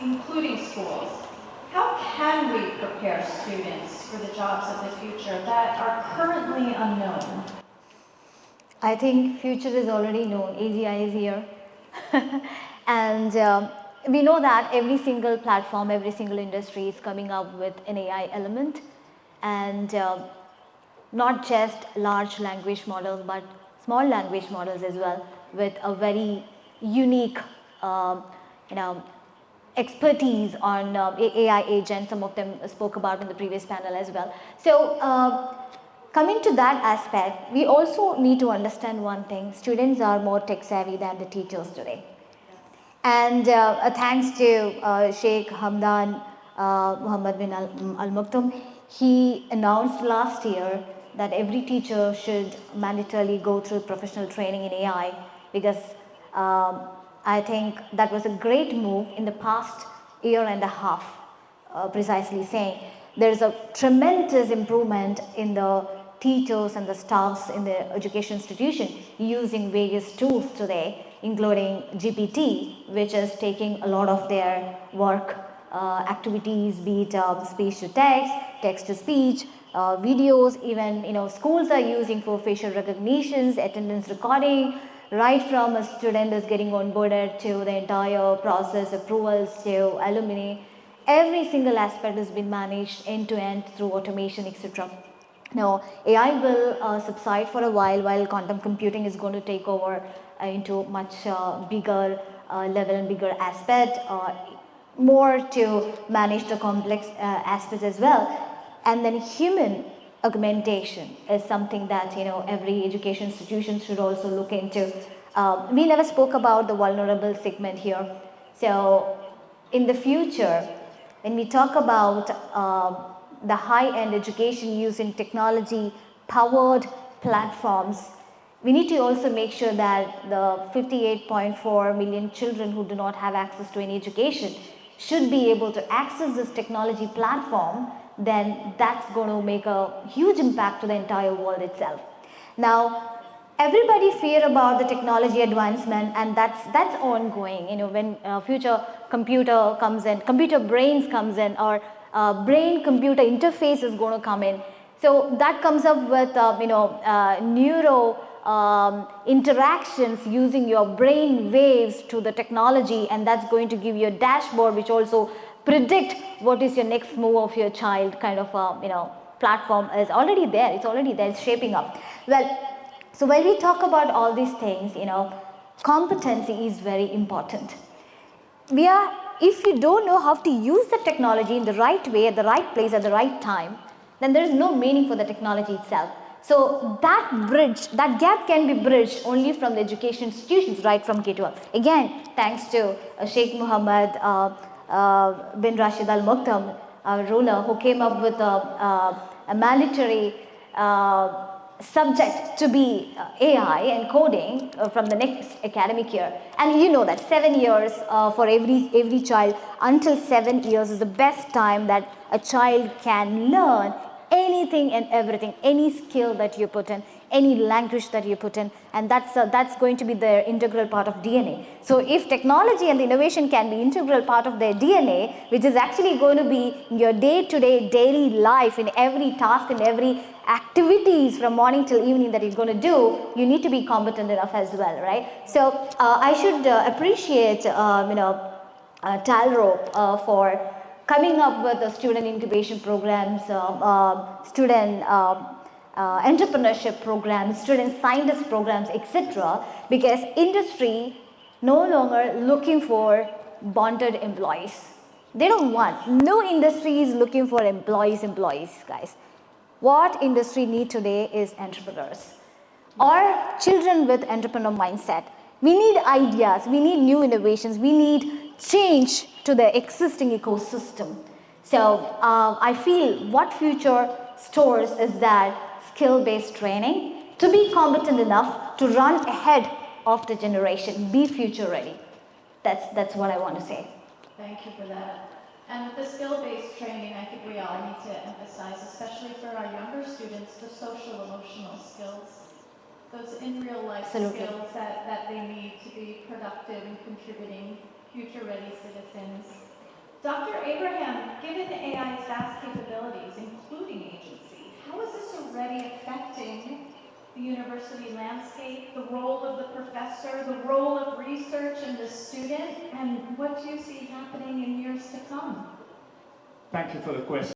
including schools, how can we prepare students for the jobs of the future that are currently unknown? I think future is already known. AGI is here. And we know that every single platform, every single industry is coming up with an AI element, and not just large language models but small language models as well, with a very unique expertise on AI agents. Some of them spoke about in the previous panel as well. So coming to that aspect, we also need to understand one thing: students are more tech savvy than the teachers today. And thanks to Sheikh Hamdan Muhammad bin Al Maktoum, he announced last year that every teacher should mandatorily go through professional training in AI, because I think that was a great move in the past year and a half, precisely saying there is a tremendous improvement in the teachers and the staffs in the education institution using various tools today, including GPT, which is taking a lot of their work activities, be it speech to text, text to speech, videos. Even schools are using for facial recognitions, attendance recording, right from a student is getting onboarded to the entire process, approvals to alumni. Every single aspect has been managed end to end through automation, etc. Now, AI will subside for a while quantum computing is going to take over into much bigger level and bigger aspect, more to manage the complex aspects as well. And then human augmentation is something that every education institution should also look into. We never spoke about the vulnerable segment here. So in the future, when we talk about the high-end education using technology-powered platforms, we need to also make sure that the 58.4 million children who do not have access to any education should be able to access this technology platform. Then that's going to make a huge impact to the entire world itself. Now, everybody fear about the technology advancement, and that's ongoing. When future computer comes in, computer brains comes in, or brain computer interface is going to come in. So that comes up with neuro interactions using your brain waves to the technology, and that's going to give you a dashboard which also predict what is your next move of your child. Kind of platform is already there. It's shaping up. Well, so when we talk about all these things, competency is very important. If you don't know how to use the technology in the right way, at the right place, at the right time, then there is no meaning for the technology itself. So that gap can be bridged only from the education institutions, right from K-12. Again, thanks to Sheikh Muhammad bin Rashid Al Maktoum, ruler, who came up with a mandatory subject to be AI and coding from the next academic year. And you know that 7 years for every child, until 7 years is the best time that a child can learn anything and everything, any skill that you put in, any language that you put in, and that's going to be their integral part of DNA. So if technology and the innovation can be integral part of their DNA, which is actually going to be your day-to-day daily life, in every task and every activities from morning till evening that you're going to do, you need to be competent enough as well, right? So I should appreciate Talrop for coming up with the student incubation programs, student entrepreneurship programs, student scientist programs, etc. Because industry no longer looking for bonded employees. They don't want. No industry is looking for employees, guys. What industry need today is entrepreneurs or children with entrepreneur mindset. We need ideas, we need new innovations, we need change to the existing ecosystem. So I feel what future stores is that skill-based training to be competent enough to run ahead of the generation, be future ready. That's what I want to say. Thank you for that. And with the skill-based training, I think we all need to emphasize, especially for our younger students, the social emotional skills, those in real life skills that they need to be productive and contributing, future ready citizens. Dr. Abraham, given AI's vast capabilities, including agency, how is this already affecting the university landscape, the role of the professor, the role of research and the student, and what do you see happening in years to come? Thank you for the question.